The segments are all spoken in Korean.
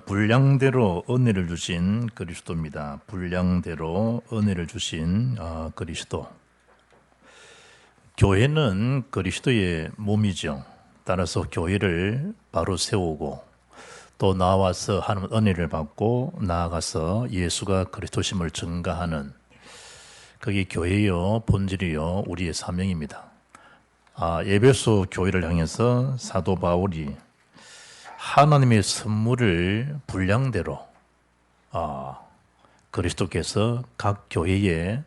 분량대로 은혜를 주신 그리스도입니다. 분량대로 은혜를 주신 그리스도. 교회는 그리스도의 몸이죠. 따라서 교회를 바로 세우고 또 나와서 하나님 은혜를 받고 나아가서 예수가 그리스도심을 증가하는 그게 교회요 본질이요 우리의 사명입니다. 에베소 교회를 향해서 사도 바울이 하나님의 선물을 분량대로 그리스도께서 각 교회에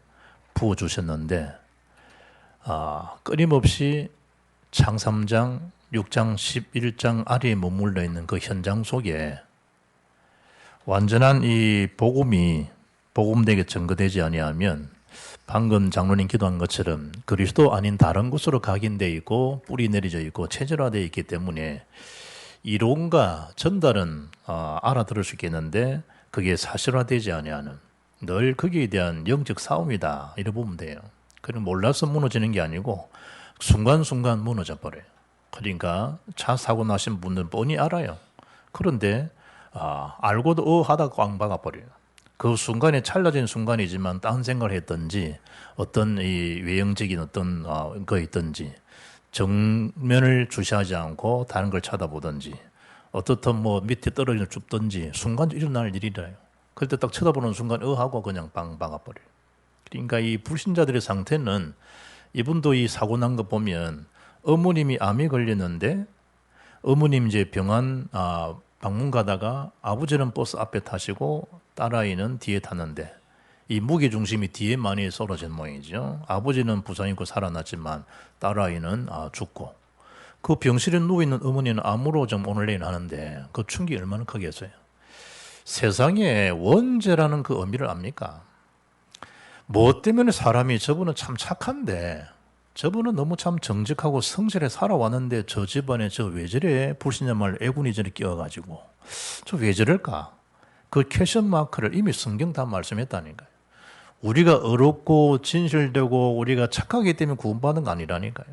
부어주셨는데 끊임없이 창 3장, 6장, 11장 아래에 머물러 있는 그 현장 속에 완전한 이 복음이 복음되게 증거되지 아니하면 방금 장로님 기도한 것처럼 그리스도 아닌 다른 곳으로 각인되어 있고 뿌리 내려져 있고 체질화되어 있기 때문에 이론과 전달은 알아들을 수 있겠는데 그게 사실화되지 아니하는 늘 거기에 대한 영적 싸움이다 이래 보면 돼요. 그럼 몰라서 무너지는 게 아니고 순간순간 무너져 버려요. 그러니까 차 사고 나신 분들은 뻔히 알아요. 그런데 알고도 하다가 꽝 박아버려요. 그 순간에 찰나진 순간이지만 딴 생각을 했든지 어떤 이 외형적인 어떤 거 있든지 정면을 주시하지 않고 다른 걸 쳐다보든지 어떻든 뭐 밑에 떨어져 줍든지 순간 일어날 일이라요. 그때 딱 쳐다보는 순간 하고 그냥 빵 박아버려요. 그러니까 이 불신자들의 상태는 이분도 이 사고 난 거 보면 어머님이 암이 걸렸는데 어머님 이제 병원 방문 가다가 아버지는 버스 앞에 타시고 딸아이는 뒤에 탔는데 이 무게 중심이 뒤에 많이 쏠아진 모양이죠. 아버지는 부상 입고 살아났지만 딸아이는 죽고 그 병실에 누워있는 어머니는 암으로 좀 오늘 내일 하는데 그 충격이 얼마나 크겠어요. 세상에 원죄라는 그 의미를 압니까? 뭐 때문에 사람이 저분은 참 착한데 저분은 너무 참 정직하고 성실해 살아왔는데 저 집안에 저 왜 저래 불신자 말 애군이 저리 끼어가지고 저 왜 저럴까? 그 퀘션 마크를 이미 성경 다 말씀했다니까요. 우리가 어렵고 진실되고 우리가 착하기 때문에 구원받은 거 아니라니까요.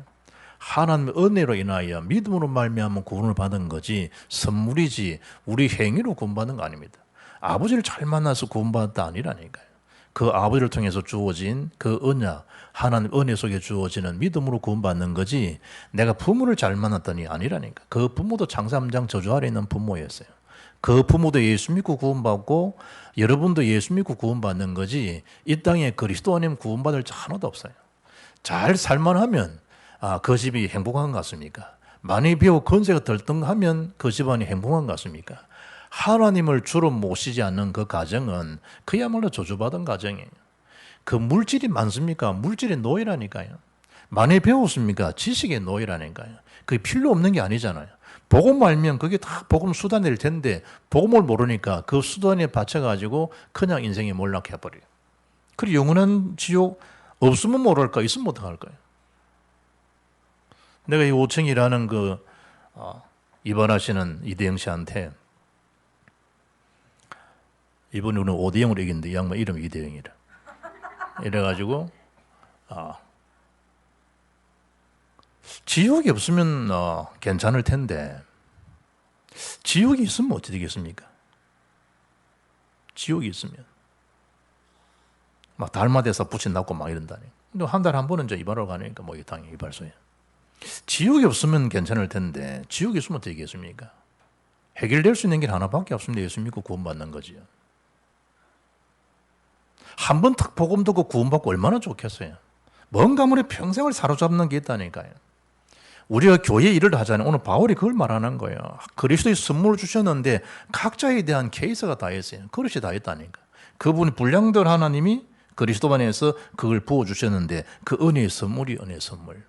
하나님의 은혜로 인하여 믿음으로 말미암아 구원을 받은 거지 선물이지 우리 행위로 구원받은 거 아닙니다. 아버지를 잘 만나서 구원받았다 아니라니까요. 그 아버지를 통해서 주어진 그 언약, 하나님 은혜 속에 주어지는 믿음으로 구원받는 거지 내가 부모를 잘 만났더니 아니라니까. 그 부모도 창세 3장 저주 아래 있는 부모였어요. 그 부모도 예수 믿고 구원받고 여러분도 예수 믿고 구원받는 거지 이 땅에 그리스도 아니면 구원받을 자 하나도 없어요. 잘 살만하면 그 집이 행복한 것 같습니까? 많이 배워 건세가 덜렁하면 그 집안이 행복한 것 같습니까? 하나님을 주로 모시지 않는 그 가정은 그야말로 저주받은 가정이에요. 그 물질이 많습니까? 물질의 노예라니까요. 많이 배웠습니까? 지식의 노예라니까요. 그게 필요 없는 게 아니잖아요. 복음 알면 그게 다 복음 수단일 텐데 복음을 모르니까 그 수단에 받쳐가지고 그냥 인생이 몰락해버려요. 그리고 영원한 지옥 없으면 모를까 있으면 어떡할까요? 내가 이 5층이라는 그 입원하시는 이대영 씨한테 이번에 우리는 5대0으로 이겼는데 이 양반 이름이 이대영이라. 이래가지고 지옥이 없으면 괜찮을 텐데 지옥이 있으면 어떻게 되겠습니까? 지옥이 있으면 막 달마대에서 붙이 났고 막 이런다니. 근데 한 달에 한 번은 이제 이발하러 가니까 뭐 당연히 이발소에. 지옥이 없으면 괜찮을 텐데 지옥이 있으면 어떻게 되겠습니까? 해결될 수 있는 길 하나밖에 없습니다. 예수 믿고 구원받는 거지요. 한 번 탁 복음 듣고 구원받고 얼마나 좋겠어요. 뭔가 우리 평생을 사로잡는 게 있다니까요. 우리가 교회 일을 하잖아요. 오늘 바울이 그걸 말하는 거예요. 그리스도의 선물을 주셨는데 각자에 대한 케이스가 다 있어요. 그릇이 다 있다니까. 그분이 분량들 하나님이 그리스도 안에서 그걸 부어주셨는데 그 은혜의 선물이 은혜의 선물.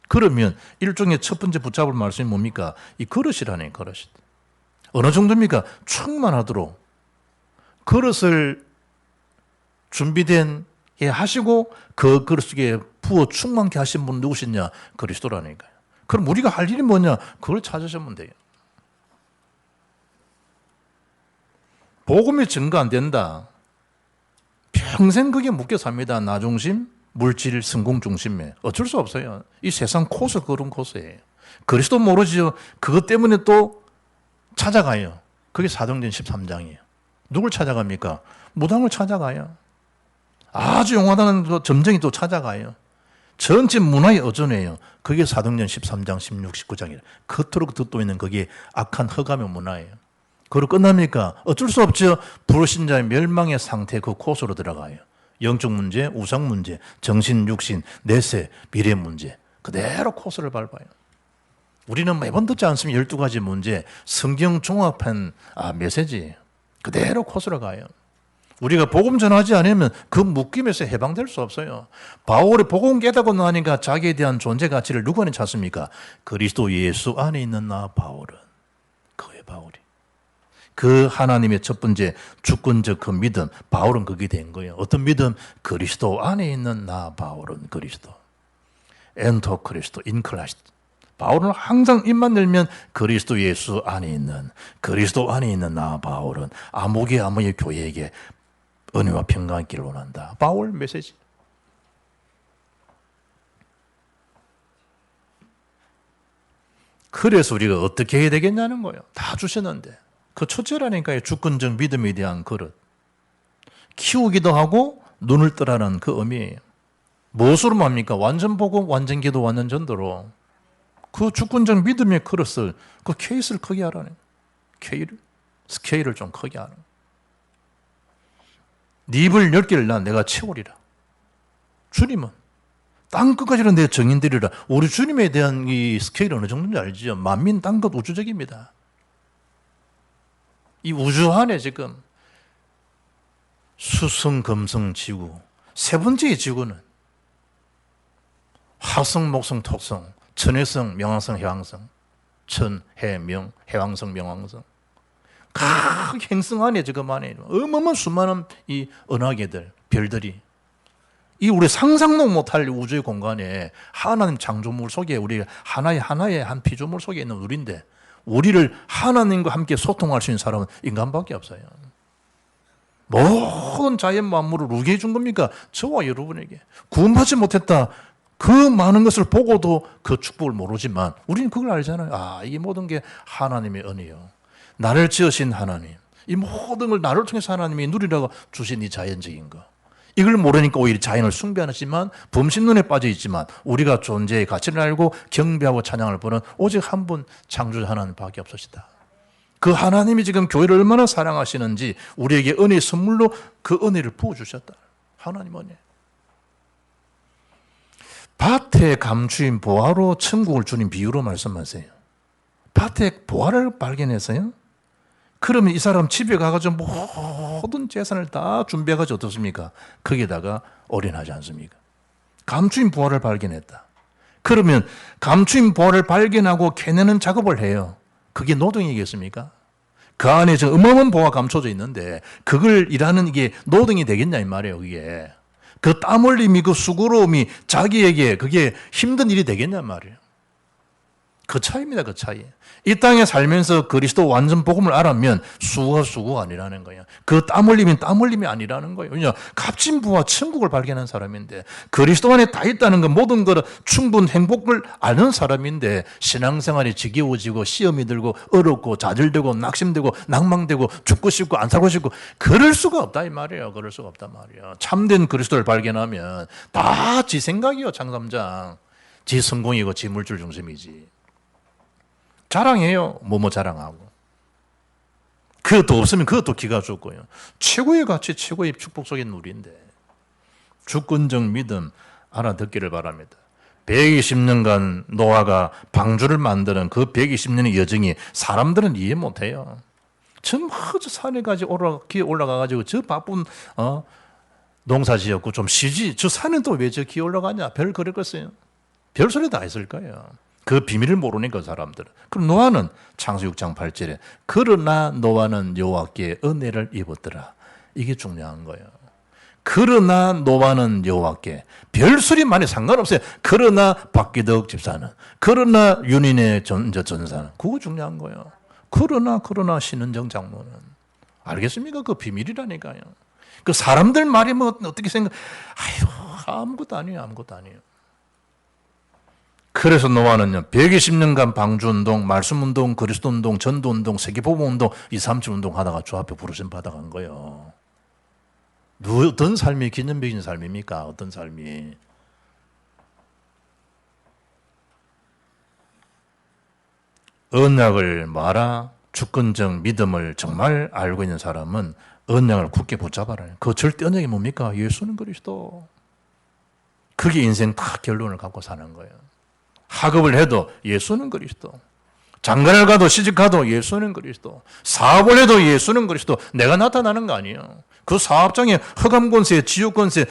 그러면 일종의 첫 번째 붙잡을 말씀이 뭡니까? 이 그릇이라는 그릇이. 어느 정도입니까? 충만하도록 그릇을 준비된 게 하시고 그 그릇 속에 부어 충만케 하신 분 누구시냐? 그리스도라니까요. 그럼 우리가 할 일이 뭐냐? 그걸 찾으시면 돼요. 복음이 증거 안 된다. 평생 그게 묶여 삽니다. 나 중심, 물질, 성공 중심에. 어쩔 수 없어요. 이 세상 코스 그런 코스예요. 그리스도 모르지요. 그것 때문에 또 찾아가요. 그게 사도행전 13장이에요. 누굴 찾아갑니까? 무당을 찾아가요. 아주 용하다는 점쟁이 또 찾아가요. 전체 문화의 어전이에요. 그게 사도행전 13장, 16, 19장이에요. 겉으로 듣고 있는 그게 악한 허감의 문화예요. 그리고 끝납니까? 어쩔 수 없죠. 불신자의 멸망의 상태 그 코스로 들어가요. 영적 문제, 우상 문제, 정신, 육신, 내세, 미래 문제. 그대로 코스를 밟아요. 우리는 매번 듣지 않습니까? 12가지 문제, 성경 종합한 메시지. 그대로 코스로 가요. 우리가 복음 전하지 않으면 그 묶임에서 해방될 수 없어요. 바울이 복음 깨닫고 나니까 자기에 대한 존재 가치를 누구한테 찾습니까? 그리스도 예수 안에 있는 나 바울은. 그의 바울이. 그 하나님의 첫 번째 주권적 그 믿음, 바울은 그게 된 거예요. 어떤 믿음? 그리스도 안에 있는 나 바울은 그리스도. 엔터 그리스도, 인 크라이스트. 바울은 항상 입만 열면 그리스도 예수 안에 있는, 그리스도 안에 있는 나 바울은 아무개 교회에게 은혜와 평강이 있기를 원한다. 바울 메시지. 그래서 우리가 어떻게 해야 되겠냐는 거예요. 다 주셨는데. 그 첫째라니까요. 주권적 믿음에 대한 그릇. 키우기도 하고 눈을 뜨라는 그 의미예요. 무엇으로 맙니까? 완전 복음, 완전 기도, 완전 전도로. 그 주권적 믿음의 그릇을, 그 케이스를 크게 하라는 거예요. 스케일을 좀 크게 하는 거예요. 네 입을 10개를 내가 채우리라. 주님은 땅 끝까지는 내 정인들이라. 우리 주님에 대한 이 스케일이 어느 정도인지 알지요? 만민 땅끝 우주적입니다. 이 우주 안에 지금 수성, 금성, 지구. 세 번째의 지구는 화성, 목성, 토성, 천해성, 명왕성, 해왕성. 천, 해, 명, 해왕성, 명왕성. 각 행성 안에 지금 안에 어마어마한 수많은 이 은하계들, 별들이 이 우리 상상도 못할 우주의 공간에 하나님 창조물 속에 우리 하나의 한 피조물 속에 있는 우리인데 우리를 하나님과 함께 소통할 수 있는 사람은 인간밖에 없어요. 모든 자연 만물을 누구에게 해준 겁니까? 저와 여러분에게. 구원받지 못했다. 그 많은 것을 보고도 그 축복을 모르지만 우리는 그걸 알잖아요. 이게 모든 게 하나님의 은혜요. 나를 지으신 하나님, 이 모든 걸 나를 통해서 하나님이 누리라고 주신 이 자연적인 거. 이걸 모르니까 오히려 자연을 숭배하지만 범신론에 빠져 있지만 우리가 존재의 가치를 알고 경배하고 찬양을 보는 오직 한 분 창조자 하나님밖에 없으시다. 그 하나님이 지금 교회를 얼마나 사랑하시는지 우리에게 은혜의 선물로 그 은혜를 부어주셨다. 하나님 은혜. 밭에 감추인 보화로 천국을 주님 비유로 말씀하세요. 밭에 보화를 발견해서요. 그러면 이 사람 집에 가가지고 모든 재산을 다 준비해가지고 어떻습니까? 거기에다가 올인하지 않습니까? 감추인 보화를 발견했다. 그러면 감추인 보화를 발견하고 캐내는 작업을 해요. 그게 노동이겠습니까? 그 안에 저 어마어마한 보화가 감춰져 있는데 그걸 일하는 이게 노동이 되겠냐 이 말이에요. 그게 그 땀 흘림이 그 수고로움이 자기에게 그게 힘든 일이 되겠냐 말이에요. 그 차이입니다. 그 차이. 이 땅에 살면서 그리스도 완전 복음을 알았면 수고가 아니라는 거예요. 그 땀 흘림이 땀 흘림이 아니라는 거예요. 왜냐 값진 부와 천국을 발견한 사람인데 그리스도 안에 다 있다는 건 모든 걸 충분 행복을 아는 사람인데 신앙생활이 지겨워지고 시험이 들고 어렵고 좌절되고 낙심되고 낭망되고 죽고 싶고 안 살고 싶고 그럴 수가 없다 이 말이에요. 그럴 수가 없단 말이에요. 참된 그리스도를 발견하면 다 지 생각이요. 장삼장. 지 성공이고 지 물질 중심이지. 자랑해요. 뭐뭐 자랑하고. 그것도 없으면 그것도 기가 죽고요. 최고의 가치, 최고의 축복 속에 있는 우리인데 주권적 믿음 알아듣기를 바랍니다. 120년간 노아가 방주를 만드는 그 120년의 여정이 사람들은 이해 못해요. 저 산에까지 올라가가지고 저 바쁜 농사 지었고 좀 쉬지. 저 산은 또 왜 저 기에 올라가냐? 별 그랬겠어요. 별 소리 다 했을 거예요. 그 비밀을 모르니까 사람들은. 그럼 노아는 창세기 6장 8절에 그러나 노아는 여호와께 은혜를 입었더라. 이게 중요한 거예요. 그러나 노아는 여호와께 별소리 많이 상관없어요. 그러나 박기덕 집사는 그러나 윤인의 전사는 그거 중요한 거예요. 그러나 신은정 장로는 알겠습니까? 그 비밀이라니까요. 그 사람들 말이 뭐 어떻게 생각? 아무것도 아니에요. 그래서 노아는요, 120년간 방주운동, 말씀운동, 그리스도운동, 전도운동, 세계보고운동, 237운동 하다가 주 앞에 부르심 받아간 거예요. 어떤 삶이 기념비적인 삶입니까? 어떤 삶이? 언약을 뭐하라? 주권적 믿음을 정말 알고 있는 사람은 언약을 굳게 붙잡아라. 그 절대 언약이 뭡니까? 예수는 그리스도. 그게 인생 다 결론을 갖고 사는 거예요. 학업을 해도 예수는 그리스도. 장가를 가도 시집가도 예수는 그리스도. 사업을 해도 예수는 그리스도. 내가 나타나는 거 아니에요. 그 사업장에 허감권세, 지옥권세,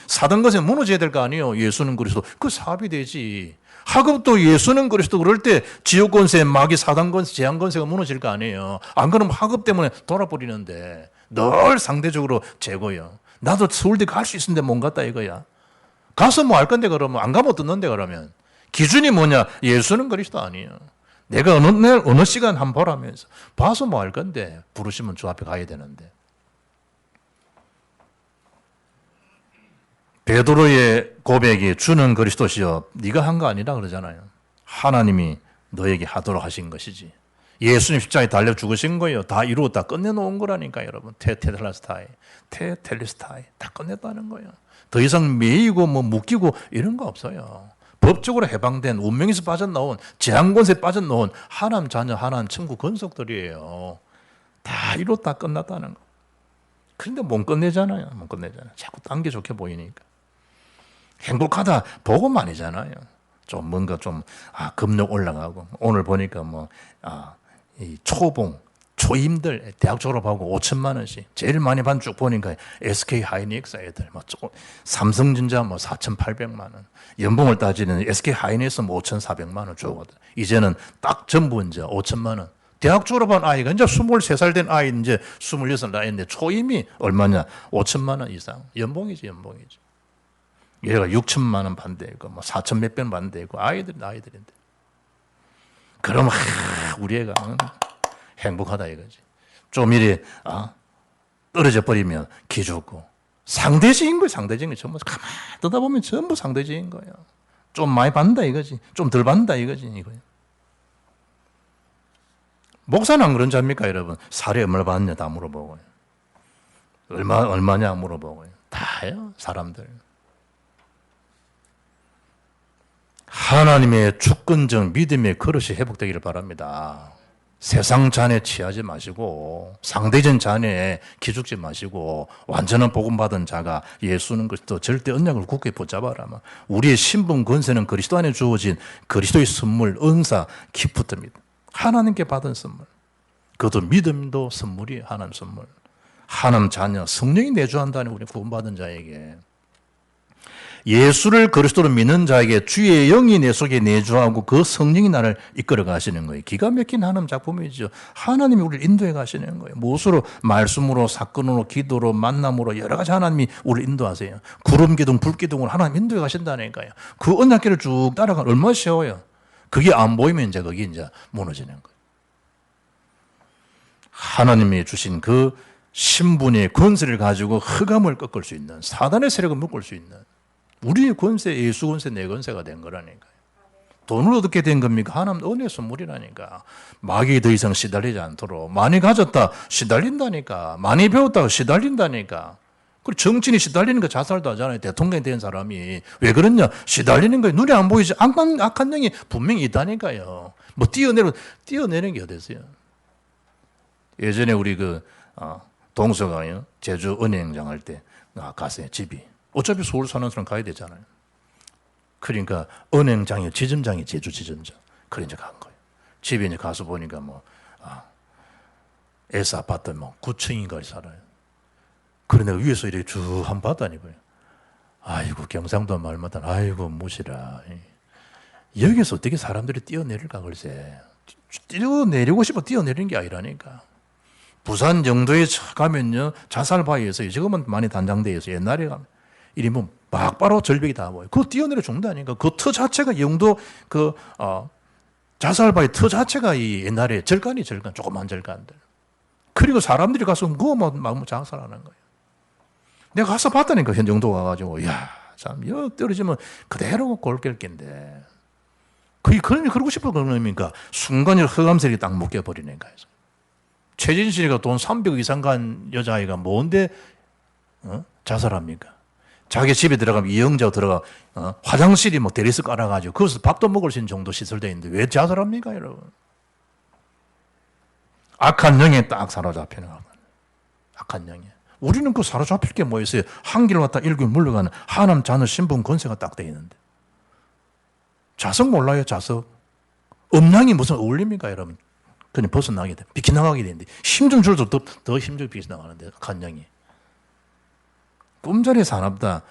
사단권세 무너져야 될 거 아니에요. 예수는 그리스도. 그 사업이 되지. 학업도 예수는 그리스도. 그럴 때 지옥권세, 마귀, 사단권세, 재앙권세가 무너질 거 아니에요. 안 그러면 학업 때문에 돌아버리는데 늘 상대적으로 재고요. 나도 서울대 갈 수 있는데 못 갔다 이거야. 가서 뭐 할 건데 그러면 안 가면 어떻는데 그러면. 기준이 뭐냐? 예수는 그리스도 아니에요. 내가 어느 날 어느 시간 한번 보라면서 봐서 뭐 할 건데 부르시면 주 앞에 가야 되는데. 베드로의 고백이 주는 그리스도시여 네가 한 거 아니라 그러잖아요. 하나님이 너에게 하도록 하신 것이지. 예수님 십자가에 달려 죽으신 거예요. 다 이루었다 끝내놓은 거라니까 여러분. 테텔라스타이, 테텔리스타이 다 끝냈다는 거예요. 더 이상 매이고 뭐 묶이고 이런 거 없어요. 법적으로 해방된 운명에서 빠져나온 재앙권세 빠져나온 하나님 자녀 하나님 천국 권속들이에요. 다 이뤘다 끝났다는 거. 그런데 못 끝내잖아요. 못 끝내잖아요. 자꾸 딴 게 좋게 보이니까. 행복하다 복음만이잖아요. 좀 뭔가 좀 금욕 올라가고 오늘 보니까 이 초봉 초임들 대학 졸업하고 5천만 원씩 제일 많이 반 쭉 보니까 SK 하이닉스 애들 삼성전자 4,800만 원 연봉을 따지는 SK 하이닉스 5,400만 원 주거든. 이제는 딱 전부 이제 5천만 원. 대학 졸업한 아이가 이제 23살 된 아이 이제 26 나이인데 초임이 얼마냐? 5천만 원 이상 연봉이지. 얘가 6천만 원 반대고 4천 몇백 원 반대고 아이들인데. 그럼 우리 애가 행복하다 이거지. 좀 이리 떨어져 버리면 기죽고 상대적인 거예요. 상대적인 거 전부 가만 떠다 보면 전부 상대적인 거예요. 좀 많이 받는다 이거지. 좀 덜 받는다 이거지 이거예요. 목사는 안 그런 자입니까 여러분? 살이 얼마 받느냐 다 물어보고요. 얼마냐 물어보고요. 다요 사람들. 하나님의 주권적 믿음의 그릇이 회복되기를 바랍니다. 세상 잔에 취하지 마시고 상대적 잔에 기죽지 마시고 완전한 복음 받은 자가 예수는 그리스도 절대 언약을 굳게 붙잡아라. 우리의 신분 권세는 그리스도 안에 주어진 그리스도의 선물, 은사, 기프트입니다. 하나님께 받은 선물. 그것도 믿음도 선물이에요. 하나님 선물. 하나님 자녀, 성령이 내주한다는 우리 구원받은 자에게. 예수를 그리스도로 믿는 자에게 주의 영이 내 속에 내주하고 그 성령이 나를 이끌어 가시는 거예요. 기가 막힌 하나님 작품이죠. 하나님이 우리를 인도해 가시는 거예요. 무엇으로? 말씀으로, 사건으로, 기도로, 만남으로 여러 가지 하나님이 우리를 인도하세요. 구름 기둥, 불 기둥으로 하나님 인도해 가신다니까요. 그 언약길을 쭉 따라가면 얼마나 쉬워요. 그게 안 보이면 이제 거기 이제 무너지는 거예요. 하나님이 주신 그 신분의 권세를 가지고 흑암을 꺾을 수 있는 사단의 세력을 묶을 수 있는 우리의 권세, 예수 권세, 내 권세가 된 거라니까요. 돈을 어떻게 된 겁니까? 하나님 은혜 선물이라니까. 마귀에 더 이상 시달리지 않도록. 많이 가졌다 시달린다니까. 많이 배웠다 시달린다니까. 그리고 정치인이 시달리는 거 자살도 하잖아요. 대통령이 된 사람이. 왜 그러냐? 시달리는 거예요. 눈에 안 보이지. 악한 영이 분명히 있다니까요. 뭐 뛰어내는 게 어딨어요? 예전에 우리 동서가요. 제주 은행장 할 때 갔어요. 집이. 어차피 서울 사는 사람 가야 되잖아요. 그러니까 은행장이 지점장이 제주 지점장. 그래 이제 간 거예요. 집에 이제 가서 보니까 S 아파트 9층인가 살아요. 그래 내가 위에서 이렇게 쭉 한번 봤다니까요. 아이고 경상도 말마다 아이고 무시라. 여기서 어떻게 사람들이 뛰어내릴까 글쎄. 뛰어내리고 싶어 뛰어내리는 게 아니라니까. 부산 영도에 가면요 자살바위에서 지금은 많이 단장되어 있어요. 옛날에 가면 이리 뭐 막바로 절벽이 다 보여요. 그거 뛰어내려 죽는다니까. 그 터 자체가 영도 자살바위 터 자체가 이 옛날에 절간 조그만 절간들. 그리고 사람들이 가서 그거 막 자살하는 거예요. 내가 가서 봤다니까 현정도 가가지고 야 참 여 떨어지면 그대로 골결긴데 그놈이 그러고 싶어 그런 놈입니까? 순간적으로 흑암색이 딱 묶여버리니까. 최진실이가 돈 300억 이상 간 여자아이가 뭔데 자살합니까? 자기 집에 들어가면 이영자 들어가 화장실이 뭐 대리석 깔아가지고 거기서 밥도 먹을 수 있는 정도 시설되어 있는데 왜 자살합니까 여러분? 악한 영에 딱 사로잡히는 거야. 악한 영에. 우리는 그 사로잡힐 게 뭐 있어요? 한 길 왔다 일길 물러가는 하남 자녀 신분 권세가 딱 돼 있는데. 자석 몰라요 자석. 음량이 무슨 어울립니까 여러분? 그냥 벗어나게 돼. 비켜나가게 되는데 힘 좀 줄도 더 힘들게 비켜나가는데 악한 영이. 꿈자리 사납다.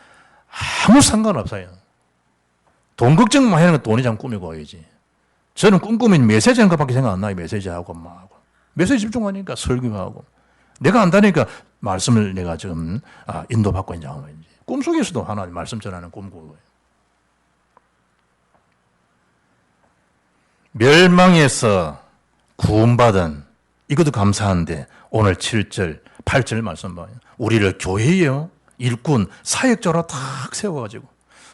아무 상관없어요. 돈 걱정만 하는 건 돈이 참 꾸미고 와야지. 저는 꿈꾸면 메시지 하는 것밖에 생각 안 나요. 메시지하고 막. 메시지 집중하니까 설교하고. 내가 안다니까 말씀을 내가 지금 인도받고 있는 상황인지. 꿈속에서도 하나님 말씀 전하는 꿈꾸고. 멸망에서 구원받은 이것도 감사한데 오늘 7절, 8절 말씀 봐요. 우리를 교회요. 일꾼, 사역자로 탁 세워가지고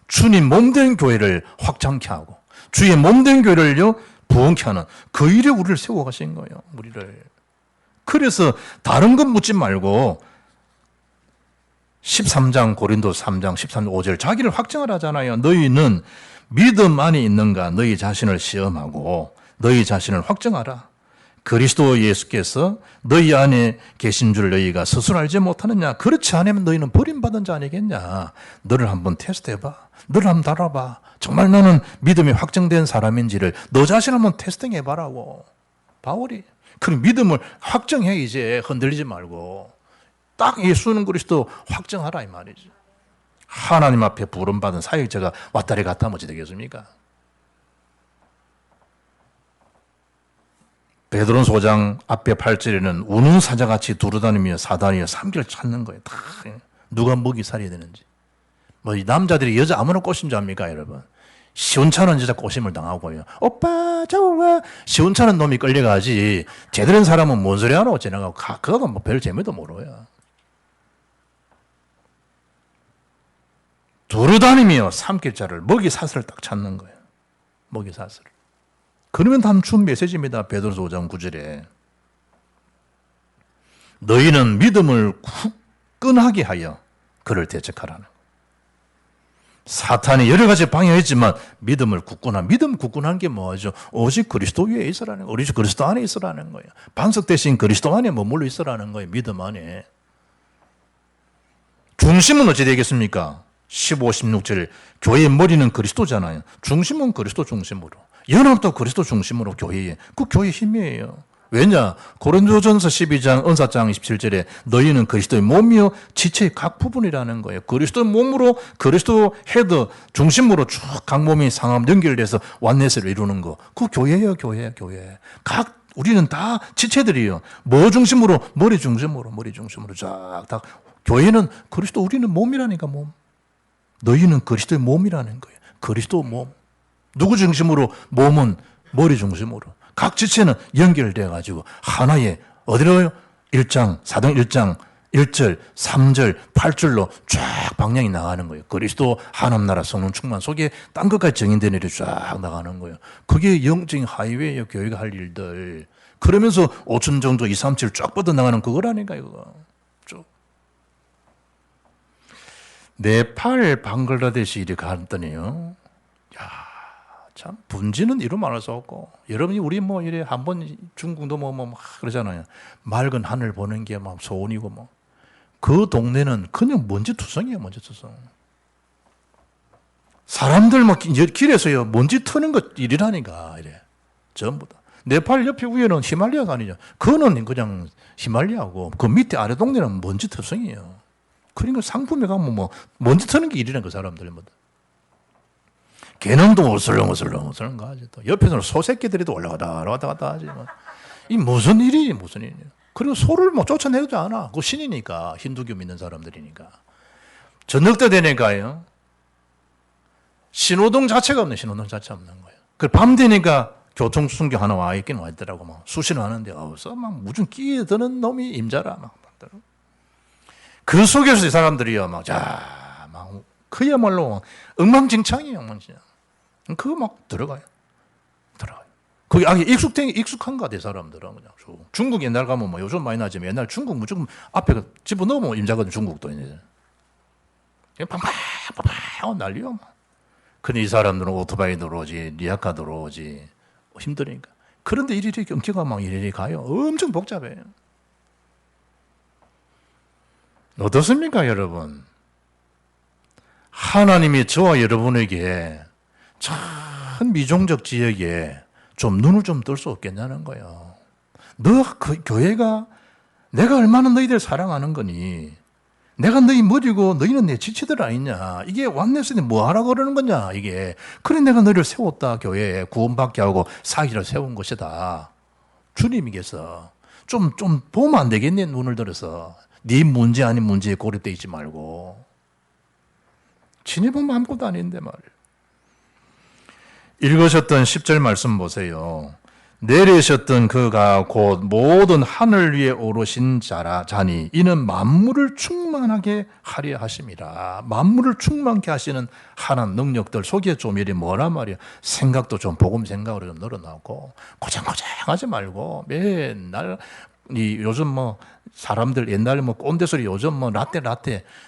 주님 몸된 교회를 확장케 하고 주의 몸된 교회를요 부흥케 하는 그 일에 우리를 세워가신 거예요. 우리를. 그래서 다른 것 묻지 말고 13장 고린도 3장 13장 5절 자기를 확정을 하잖아요. 너희는 믿음 안에 있는가 너희 자신을 시험하고 너희 자신을 확정하라. 그리스도 예수께서 너희 안에 계신 줄 너희가 스스로 알지 못하느냐? 그렇지 않으면 너희는 버림받은 자 아니겠냐? 너를 한번 테스트해봐. 너를 한번 달아봐. 정말 너는 믿음이 확정된 사람인지를 너 자신 한번 테스팅해봐라고. 바울이. 그럼 믿음을 확정해 이제 흔들리지 말고. 딱 예수는 그리스도 확정하라 이 말이지. 하나님 앞에 부름받은 사역자가 왔다리 갔다 뭐지 되겠습니까? 베드로전서 5장 앞에 8절에는 우는 사자같이 두루다니며 사단이여 삼기를 찾는 거예요. 다 누가 먹이 살이 되는지. 뭐 이 남자들이 여자 아무나 꼬신 줄 압니까 여러분? 시원찮은 여자 꼬심을 당하고요. 오빠 저와 시원찮은 놈이 끌려가지 제대로 된 사람은 뭔 소리 하노 지나가고 그거가 뭐 별 재미도 모르요. 두루다니며 삼킬 자를 먹이 사슬을 딱 찾는 거예요. 먹이 사슬. 그러면 단춘 메시지입니다. 베드로서 5장 9절에 너희는 믿음을 굳건하게 하여 그를 대적하라는 거예요. 사탄이 여러 가지 방해했지만 믿음을 믿음 굳건한 게 뭐죠? 오직 그리스도 위에 있으라는 거예요. 오직 그리스도 안에 있으라는 거예요. 반석 대신 그리스도 안에 머물러 있으라는 거예요. 믿음 안에. 중심은 어찌 되겠습니까? 15, 16절 교회의 머리는 그리스도잖아요. 중심은 그리스도 중심으로. 연합도 그리스도 중심으로 교회에. 그 교회의 힘이에요. 왜냐? 고린도전서 12장 은사장 27절에 너희는 그리스도의 몸이요 지체의 각 부분이라는 거예요. 그리스도의 몸으로 그리스도 헤드 중심으로 쭉 각 몸이 상함 연결돼서 완넷을 이루는 거. 그 교회예요. 교회. 각 우리는 다 지체들이에요. 뭐 중심으로? 머리 중심으로 쫙. 교회는 그리스도 우리는 몸이라니까 몸. 너희는 그리스도의 몸이라는 거예요. 그리스도 몸. 누구 중심으로? 몸은 머리 중심으로. 각 지체는 연결되어 가지고 하나의 어디로요? 1장, 사도행 1장 1절, 3절, 8절로 쫙 방향이 나가는 거예요. 그리스도 하나님나라 성령 충만 속에 딴 것까지 정인된 일이 쫙 나가는 거예요. 그게 영적인 하이웨이예요. 교회가 할 일들. 그러면서 5천 정도 2, 3, 7 쫙 뻗어나가는 그거라니까 이거. 쭉. 네팔 방글라데시 이렇게 갔더니요. 참 분지는 이루 말할 수 없고 여러분이 우리 뭐 이래 한번 중국도 뭐 그러잖아요. 맑은 하늘 보는 게 막 소원이고 뭐 그 동네는 그냥 먼지 투성이에요. 먼지 투성. 사람들 막 길에서요 먼지 트는 것 일이라니까 이래 전부 다. 네팔 옆에 위에는 히말라야가 아니죠. 그거는 그냥 히말라야고 그 밑에 아래 동네는 먼지 투성이에요. 그러니까 상품에 가면 뭐 먼지 트는 게 일이라는 그 사람들마다. 개능도 어슬렁어슬렁 가지. 또 옆에서는 소새끼들이 올라가다 하지. 이 무슨 일이냐. 그리고 소를 뭐 쫓아내지도 않아. 그 신이니까. 힌두교 믿는 사람들이니까. 저녁 때 되니까요. 신호등 자체가 없는 거예요. 그 밤 되니까 교통순교 하나 와 있긴 와 있더라고. 막 수신을 하는데 없어. 막 무슨 끼어드는 놈이 임자라. 그 속에서 이 사람들이요. 막 그야말로 엉망진창이에요. 엉망진창. 그거 막 들어가요. 거기 아예 익숙한가 대 사람들은 그냥 중국 옛날 가면 뭐 요즘 많이 나지만 옛날 중국 무조건 앞에 집어넣으면 임자거든 중국도 이제 그냥 팡팡팡팡 하고 난리요. 근데 이 사람들은 오토바이 들어오지 리아카 들어오지 힘드니까. 그런데 이리리 경기가 막 이리리 가요. 엄청 복잡해요. 어떻습니까, 여러분? 하나님이 저와 여러분에게 참 미종적 지역에 좀 눈을 좀 뜰 수 없겠냐는 거예요. 그 교회가 내가 얼마나 너희들 사랑하는 거니? 내가 너희 머리고 너희는 내 지치들 아니냐? 이게 완내스니 뭐 하라고 그러는 거냐? 이게. 그래 내가 너희를 세웠다. 교회에 구원받게 하고 사기를 세운 것이다. 주님이겠어. 좀 보면 안 되겠네. 눈을 들어서. 네 문제 아닌 문제에 고립되어 있지 말고. 친히 보면 아무것도 아닌데 말이에요. 읽으셨던 10절 말씀 보세요. 내리셨던 그가 곧 모든 하늘 위에 오르신 자니 이는 만물을 충만하게 하려 하심이라. 만물을 충만케 하시는 하나님 능력들 속에 좀 이리 뭐란 말이야. 생각도 좀 복음 생각으로 좀 늘어나고 고장고장하지 말고 맨날 요즘 뭐 사람들 옛날에 뭐 꼰대 소리 요즘 뭐 라떼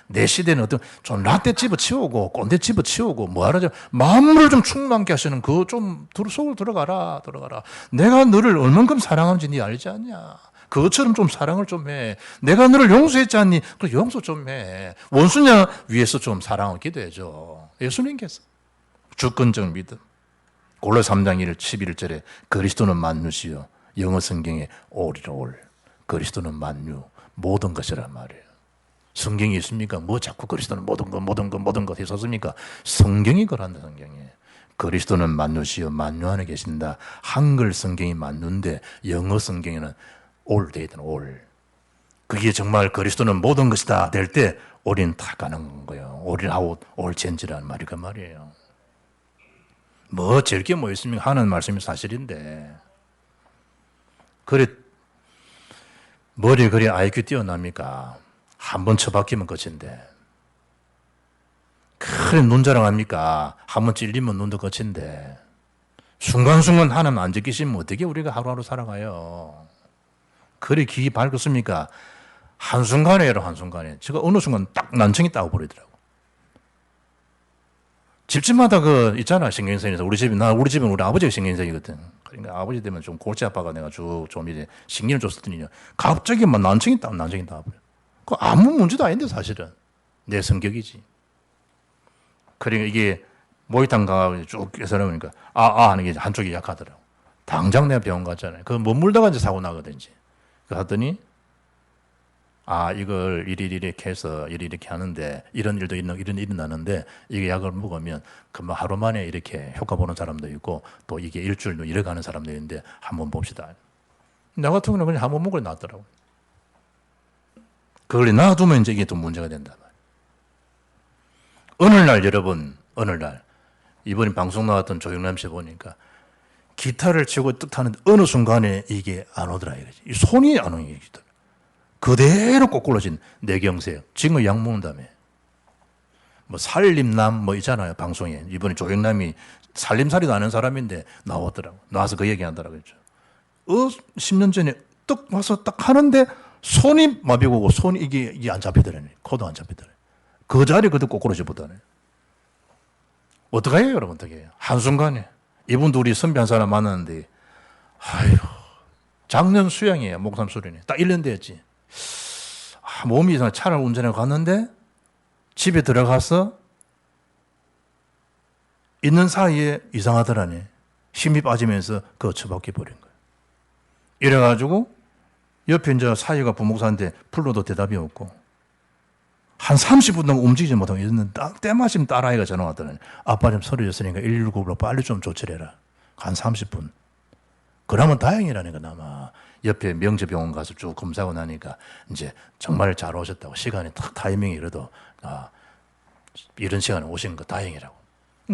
내 시대는 어떤 좀 라떼 집어치우고 꼰대 집어치우고 뭐 하라죠. 마음을 좀 충만케 하시는 그 좀 속으로 들어가라. 내가 너를 얼만큼 사랑하는지 네 알지 않냐. 그것처럼 좀 사랑을 좀 해. 내가 너를 용서했지 않니? 그 용서 좀 해. 원수냐 위해서 좀 사랑을 기도해줘. 예수님께서 주권적 믿음. 골로 3장 11절에 그리스도는 만유시요 영어 성경에 올이라 올. 그리스도는 만유, 모든 것이란 말이에요. 성경이 있습니까? 뭐 자꾸 그리스도는 모든 것 했었습니까? 성경이 그런다, 성경이. 그리스도는 만유시여 만유 안에 계신다. 한글 성경이 만유인데 영어 성경에는 올 되어 있던 올. 그게 정말 그리스도는 모든 것이다 될 때 올인 다 가는 거예요. 올인 아웃, 올 젠지라는 말이 그 말이에요. 뭐 제일 게 뭐 있습니까? 하는 말씀이 사실인데. 그래 머리 그리 IQ 뛰어납니까? 한 번 처박히면 끝인데. 그래 눈 자랑합니까? 한 번 찔리면 눈도 끝인데. 순간순간 하나님 안 지키시면 어떻게 우리가 하루하루 살아가요? 그리 귀 밝았습니까? 한순간에요, 한순간에. 제가 어느 순간 딱 난청이 따고버리더라고. 집집마다 있잖아, 신경생에서. 우리 집은 우리 아버지가 신경생이거든. 그러니까 아버지 되면 좀 골치 아파가 내가 좀 이제 신경을 줬었더니 갑자기 막 난청이 따버려. 그 아무 문제도 아닌데 사실은. 내 성격이지. 그러니까 이게 모이탕 가가 쭉 해서니까 하는 게 한쪽이 약하더라고. 당장 내가 병원 갔잖아요. 머물다가 이제 사고 나거든지. 그랬더니 이걸 이렇게 해서 이렇게 하는데 이런 일도 이런 일이 나는데 이게 약을 먹으면 금방 하루 만에 이렇게 효과 보는 사람도 있고 또 이게 일주일도 이래 가는 사람도 있는데 한번 봅시다. 나 같은 경우는 그냥 한번 먹으려 놨더라고요. 그걸 놔두면 이제 이게 또 문제가 된다. 어느 날 여러분, 이번에 방송 나왔던 조영남 씨 보니까 기타를 치고 뜻하는데 어느 순간에 이게 안 오더라 이거지. 이 손이 안 오게 되더라. 그대로 꼬꾸러진 뇌경색. 지금 약 먹는다며. 뭐 살림남 있잖아요 방송에. 이번에 조영남이 살림살이도 아는 사람인데 나왔더라고. 나와서 그 얘기 하더라고요. 10년 전에 떡 와서 딱 하는데 손이 마비고 손이 이게 안 잡히더라네. 코도 안 잡히더라네. 그 자리에 그대로 꼬꾸러져 보다네. 어떡해요 여러분 어떻게 해요? 한순간에. 이분도 우리 선배 한 사람 만났는데 작년 수양이에요. 목삼 수련회. 딱 1년 됐지. 몸이 이상해. 차를 운전해 갔는데 집에 들어가서 있는 사이에 이상하더라니. 힘이 빠지면서 그거 처박혀 버린 거예요. 이래가지고 옆에 이제 사이가 부목사한테 불러도 대답이 없고 한 30분 동안 움직이지 못하고 있는데 때마침 딸아이가 전화 왔더니 아빠 좀 쓰러졌으니까 119로 빨리 좀 조치를 해라. 한 30분. 그러면 다행이라니까 나마. 옆에 명재병원 가서 쭉 검사하고 나니까 이제 정말 잘 오셨다고 시간이 딱 타이밍이 이래도 이런 시간에 오신 거 다행이라고.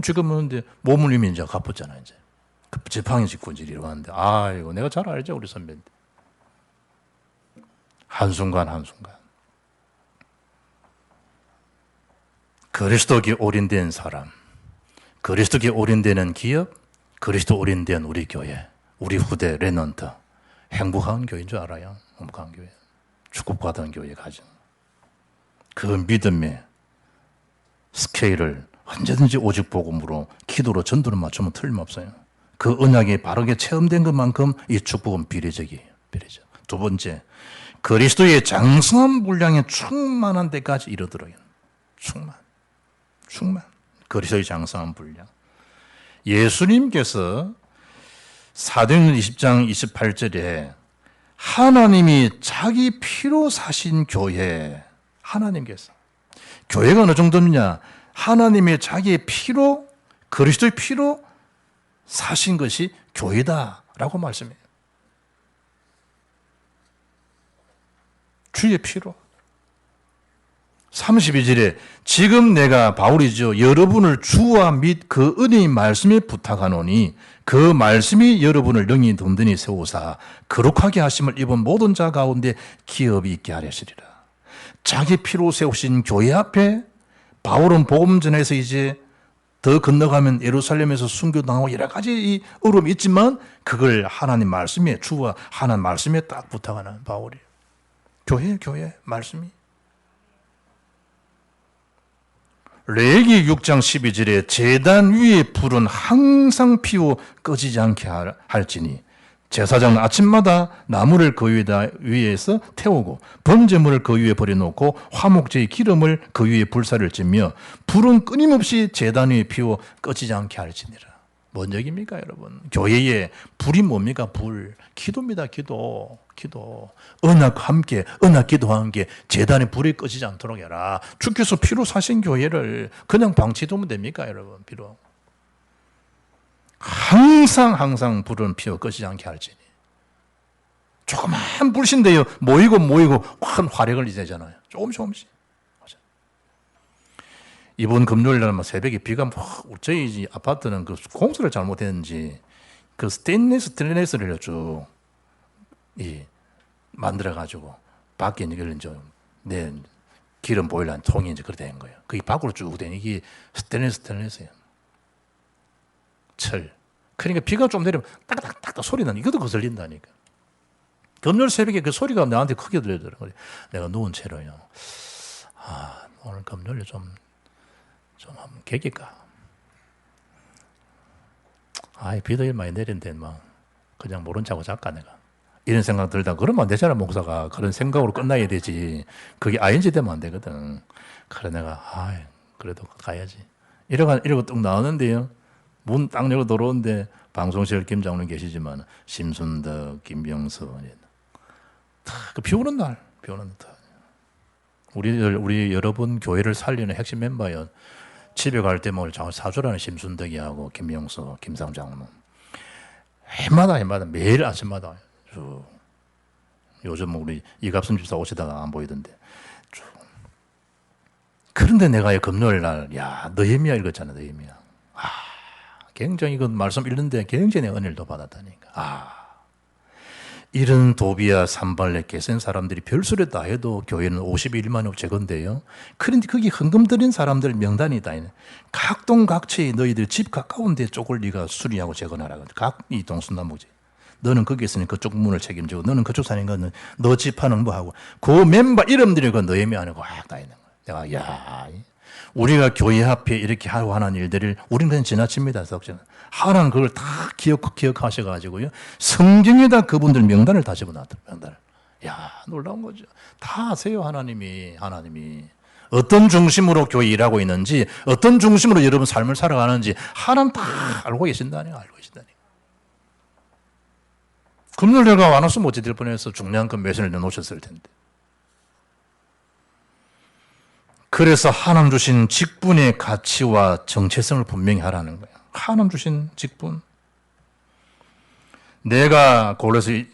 지금은 이제 몸을 이미 이제 갚았잖아 이제. 지팡이 짚고 이제 이러고 하는데 이거 내가 잘 알죠 우리 선배인데. 한순간. 그리스도께 올인된 사람, 그리스도께 올인되는 기업, 그리스도 올인된 우리 교회. 우리 후대 레넌트 행복한 교회인 줄 알아요. 행복한 교회. 축복받은 교회 가정. 그 믿음의 스케일을 언제든지 오직 복음으로 기도로 전도를 맞추면 틀림없어요. 그 언약이 바르게 체험된 것만큼 이 축복은 비례적이에요. 비례적. 두 번째, 그리스도의 장성한 분량에 충만한 데까지 이르도록. 충만. 그리스도의 장성한 분량. 예수님께서 사도행전 20장 28절에 하나님이 자기 피로 사신 교회, 하나님께서. 교회가 어느 정도냐? 하나님의 자기의 피로, 그리스도의 피로 사신 것이 교회다라고 말씀해요. 주의 피로. 32절에 지금 내가 바울이죠. 여러분을 주와 및 그 은혜의 말씀에 부탁하노니 그 말씀이 여러분을 능히 든든히 세우사 거룩하게 하심을 입은 모든 자 가운데 기업이 있게 하려시리라. 자기 피로 세우신 교회 앞에 바울은 복음 전에서 이제 더 건너가면 예루살렘에서 순교당하고 여러 가지 이 어려움이 있지만 그걸 하나님 말씀에, 주와 하나님 말씀에 딱 부탁하는 바울이에요. 교회 말씀이. 레위기 6장 12절에 제단 위에 불은 항상 피워 꺼지지 않게 할지니 제사장은 아침마다 나무를 그 위에서 태우고 번제물을 그 위에 버려놓고 화목제의 기름을 그 위에 불사를 찌며 불은 끊임없이 제단 위에 피워 꺼지지 않게 할지니라. 뭔 얘기입니까, 여러분? 교회에 불이 뭡니까? 불. 기도입니다. 기도. 언약 함께, 언약 기도와 함께 제단에 불이 꺼지지 않도록 해라. 주께서 피로 사신 교회를 그냥 방치두면 됩니까, 여러분? 피로. 항상 불은 피워 꺼지지 않게 할지니. 조그만 불신데요. 모이고 큰 화력을 내잖아요. 조금씩. 이번 금요일 날 새벽에 비가 저희 아파트는 그 공사를 잘못했는지 그 스테인리스를 쭉 만들어가지고 밖에 이걸 이제 내 기름 보일러 통이 이제 그렇게 된 거예요. 그게 밖으로 쭉 된 이게 스테인리스예요. 철. 그러니까 비가 좀 내리면 딱딱딱 소리 나는 이것도 거슬린다니까. 금요일 새벽에 그 소리가 나한테 크게 들리더라고요. 내가 누운 채로요. 오늘 금요일에 좀 한번 개길까? 비도 많이 내린데 그냥 모른 척하고 잘까 내가. 이런 생각 들다 그러면 안 되잖아, 목사가. 그런 생각으로 끝나야 되지. 그게 ING 되면 안 되거든. 그래 내가 그래도 가야지. 이러고 뚝 나오는데요. 문 딱 열고 들어오는데 방송실 김 장로님 계시지만 심순덕, 김병서 그 비 오는 날. 우리 여러분 교회를 살리는 핵심 멤버요. 집에 갈 때 사주라는 심순덕이하고 김명서, 김상장로. 해마다 매일 아침마다 요즘 우리 이갑순 집사 오시다가 안 보이던데. 그런데 내가 금요일 날 느헤미야 읽었잖아. 느헤미야. 굉장히 이건 말씀 읽는데 굉장히 은혜를 더 받았다니까. 이런 도비야, 산발렛, 게센 사람들이 별수를 다 해도 교회는 51만억 제건데요. 그런데 거기 헌금 드린 사람들 명단이 다 있네. 각동각처에 너희들 집 가까운데 쪽을 네가 수리하고 재건하라. 각 이 동순나무지. 너는 거기 있으니 그쪽 문을 책임지고 너는 그쪽 사니까 너 집하는 뭐 하고 그 멤버 이름들이 그 너희미 안에 다 있는 거야. 내가 우리가 교회 앞에 이렇게 하고 하는 일들을 우리는 그냥 지나칩니다. 하나는 그걸 다 기억하셔가지고요. 성경에다 그분들 명단을 다 집어놨더라. 명단을. 놀라운 거죠. 다 아세요, 하나님이. 어떤 중심으로 교회 일하고 있는지, 어떤 중심으로 여러분 삶을 살아가는지 하나님 다 알고 계신다니까. 금요일 내가 안 왔으면 어찌 될 뻔해서 중요한 그 메시지를 내놓으셨을 텐데. 그래서 하나님 주신 직분의 가치와 정체성을 분명히 하라는 거예요. 하나님 주신 직분. 내가 골로새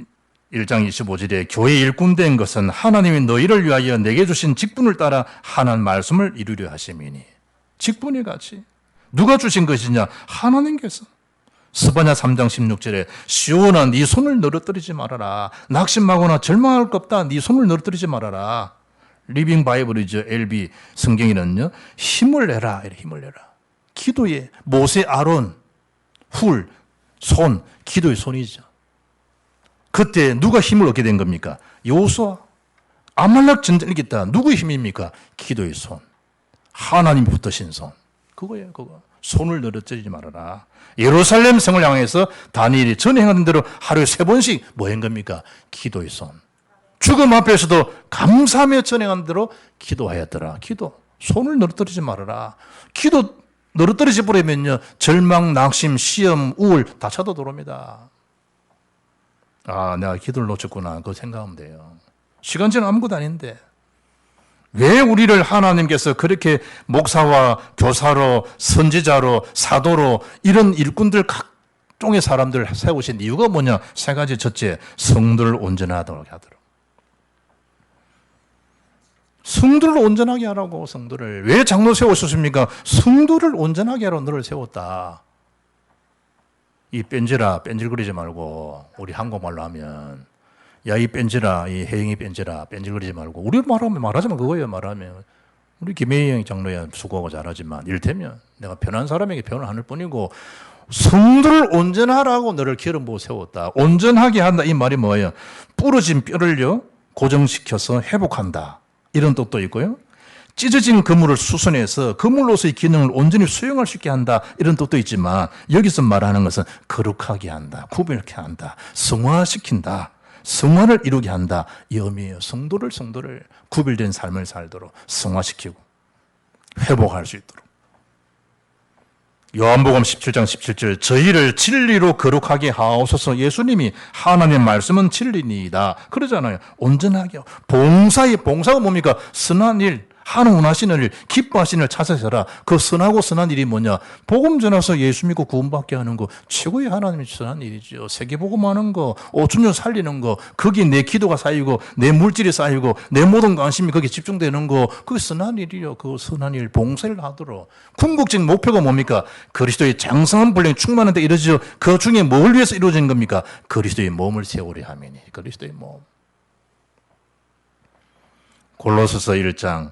1장 25절에 교회 일꾼된 것은 하나님이 너희를 위하여 내게 주신 직분을 따라 하나님 말씀을 이루려 하심이니. 직분의 가치. 누가 주신 것이냐? 하나님께서. 스바냐 3장 16절에 시온아 네 손을 늘어뜨리지 말아라. 낙심하거나 절망할 것 없다. 네 손을 늘어뜨리지 말아라. 리빙 바이블이죠. LB 성경에는요. 힘을 내라. 기도에 모세, 아론, 훌, 손, 기도의 손이죠. 그때 누가 힘을 얻게 된 겁니까? 여호수아. 아말렉 전쟁을 이겼다. 누구의 힘입니까? 기도의 손. 하나님이 붙으신 손. 그거예요, 그거. 손을 늘어뜨리지 말아라. 예루살렘 성을 향해서 다니엘이 전에 행하던 대로 하루에 3번씩 뭐 한 겁니까? 기도의 손. 죽음 앞에서도 감사하며 전행한 대로 기도하였더라. 기도. 손을 늘어뜨리지 말아라. 기도 늘어뜨리지 버리면요, 절망, 낙심, 시험, 우울 다 찾아들어옵니다. 아, 내가 기도를 놓쳤구나. 그거 생각하면 돼요. 시간제는 아무것도 아닌데 왜 우리를 하나님께서 그렇게 목사와 교사로, 선지자로, 사도로 이런 일꾼들 각종의 사람들을 세우신 이유가 뭐냐? 3가지. 첫째, 성도를 온전하도록 하도록. 성도를 온전하게 하라고. 성도를. 왜 장로 세우셨습니까? 성도를 온전하게 하라고 너를 세웠다. 이 뺀지라, 뺀질거리지 말고, 우리 한국말로 하면 야, 이 뺀지라, 이 혜영이 뺀지라, 뺀질거리지 말고. 우리 말하자면 그거예요, 말하면. 우리 김혜영 장로야 수고하고 잘하지만, 이를테면 내가 편한 사람에게 변화할 뿐이고, 성도를 온전하라고 너를 기름 부어 세웠다. 온전하게 한다. 이 말이 뭐예요? 부러진 뼈를요, 고정시켜서 회복한다. 이런 뜻도 있고요. 찢어진 그물을 수선해서 그물로서의 기능을 온전히 수용할 수 있게 한다. 이런 뜻도 있지만, 여기서 말하는 것은 거룩하게 한다. 구별케 한다. 성화시킨다. 성화를 이루게 한다. 이 의미예요. 성도를 구별된 삶을 살도록 성화시키고 회복할 수 있도록. 요한복음 17장 17절 저희를 진리로 거룩하게 하옵소서. 예수님이 하나님의 말씀은 진리니이다 그러잖아요. 온전하게. 봉사가 뭡니까? 선한 일, 하나님 원하시는 일, 기뻐하시는 일 찾아서라. 그 선하고 선한 일이 뭐냐? 복음 전해서 예수 믿고 구원받게 하는 거 최고의 하나님의 선한 일이죠. 세계복음하는 거, 5천년 살리는 거, 거기 내 기도가 쌓이고 내 물질이 쌓이고 내 모든 관심이 거기에 집중되는 거, 그게 선한 일이요. 그 선한 일, 봉사를 하도록. 궁극적 목표가 뭡니까? 그리스도의 장성한 분량이 충만한 데 이르죠. 그 중에 뭘 위해서 이루어진 겁니까? 그리스도의 몸을 세우려 함이니. 그리스도의 몸. 골로새서 1장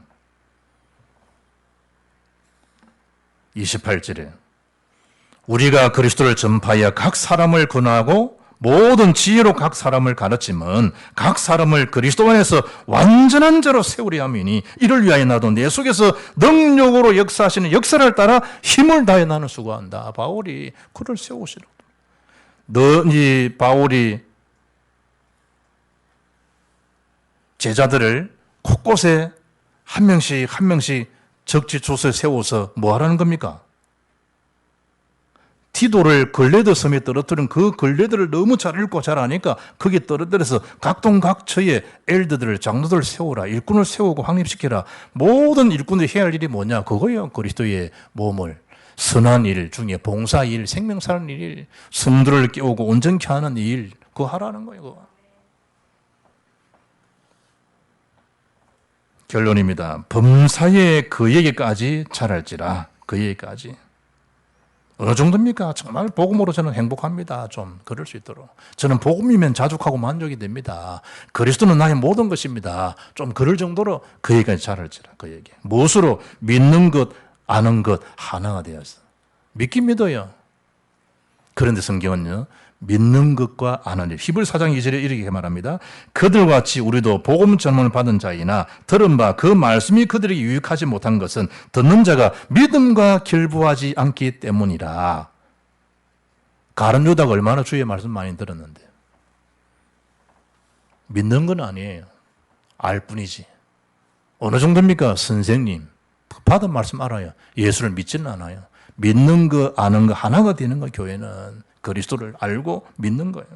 28절에 우리가 그리스도를 전파하여 각 사람을 권하고 모든 지혜로 각 사람을 가르치면 각 사람을 그리스도 안에서 완전한 자로 세우려 함이니 이를 위하여 나도 내 속에서 능력으로 역사하시는 역사를 따라 힘을 다해 나는 수고한다. 바울이 그를 세우시라고. 이 바울이 제자들을 곳곳에 한 명씩 적지초소에 세워서 뭐 하라는 겁니까? 디도를 걸레드 섬에 떨어뜨린 그 걸레들을 너무 잘 읽고 잘 아니까 거기에 떨어뜨려서 각동각처의 엘드들을, 장로들을 세우라. 일꾼을 세우고 확립시키라. 모든 일꾼들이 해야 할 일이 뭐냐? 그거예요. 그리스도의 몸을. 선한 일 중에 봉사일, 생명 사는 일, 성도를 깨우고 온전케 하는 일, 그거 하라는 거예요. 그거. 결론입니다. 범사에 그에게까지 잘할지라. 그에게까지. 어느 정도입니까? 정말 복음으로 저는 행복합니다. 좀 그럴 수 있도록. 저는 복음이면 자족하고 만족이 됩니다. 그리스도는 나의 모든 것입니다. 좀 그럴 정도로 그에게까지 잘할지라. 그에게. 무엇으로? 믿는 것, 아는 것 하나가 되었어. 믿긴 믿어요. 그런데 성경은요. 믿는 것과 아는 일. 히브리서 4장 2절에 이렇게 말합니다. 그들과 같이 우리도 복음 전문을 받은 자이나 들은 바 그 말씀이 그들에게 유익하지 못한 것은 듣는 자가 믿음과 결부하지 않기 때문이라. 가룟 유다가 얼마나 주의 말씀 많이 들었는데. 믿는 건 아니에요. 알 뿐이지. 어느 정도입니까? 선생님. 받은 말씀 알아요. 예수를 믿지는 않아요. 믿는 거, 아는 거 하나가 되는 거 교회는. 그리스도를 알고 믿는 거예요.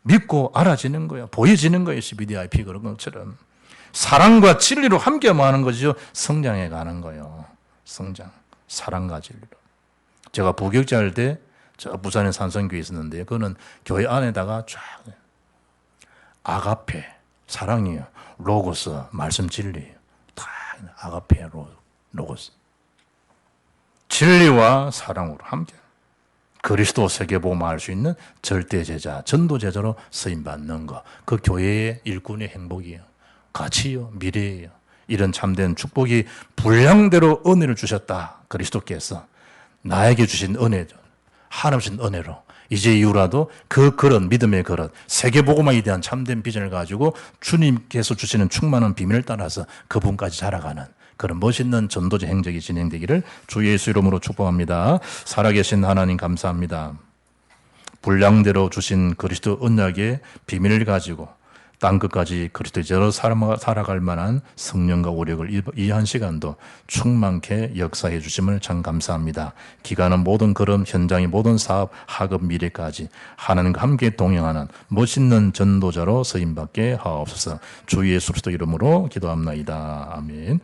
믿고 알아지는 거예요. 보여지는 거예요. CBDIP 그런 것처럼. 사랑과 진리로 함께 하는 거죠. 성장해 가는 거예요. 성장. 사랑과 진리로. 제가 부교육자 할 때 저 부산에 산성교회 있었는데요. 그거는 교회 안에다가 쫙 아가페, 사랑이에요. 로고스, 말씀 진리예요. 다 아가페, 로고스. 진리와 사랑으로 함께. 그리스도 세계복음 알 수 있는 절대 제자, 전도 제자로 쓰임 받는 것. 그 교회의 일꾼의 행복이에요. 가치요, 미래예요. 이런 참된 축복이 분량대로 은혜를 주셨다. 그리스도께서 나에게 주신 은혜죠. 하나님 주신 은혜로 이제 이후라도 그 그릇, 믿음의 그릇, 세계복음화에 대한 참된 비전을 가지고 주님께서 주시는 충만한 비밀을 따라서 그분까지 자라가는 그런 멋있는 전도적 행적이 진행되기를 주 예수 이름으로 축복합니다. 살아계신 하나님 감사합니다. 분량대로 주신 그리스도 언약의 비밀을 가지고 땅끝까지 그리스도제로 살아갈 만한 성령과 오력을 이 한 시간도 충만케 역사해 주심을 참 감사합니다. 기간은 모든 걸음, 현장의 모든 사업, 학업, 미래까지 하나님과 함께 동행하는 멋있는 전도자로 쓰임받게 하옵소서. 주 예수 그리스도 이름으로 기도합나이다. 아멘.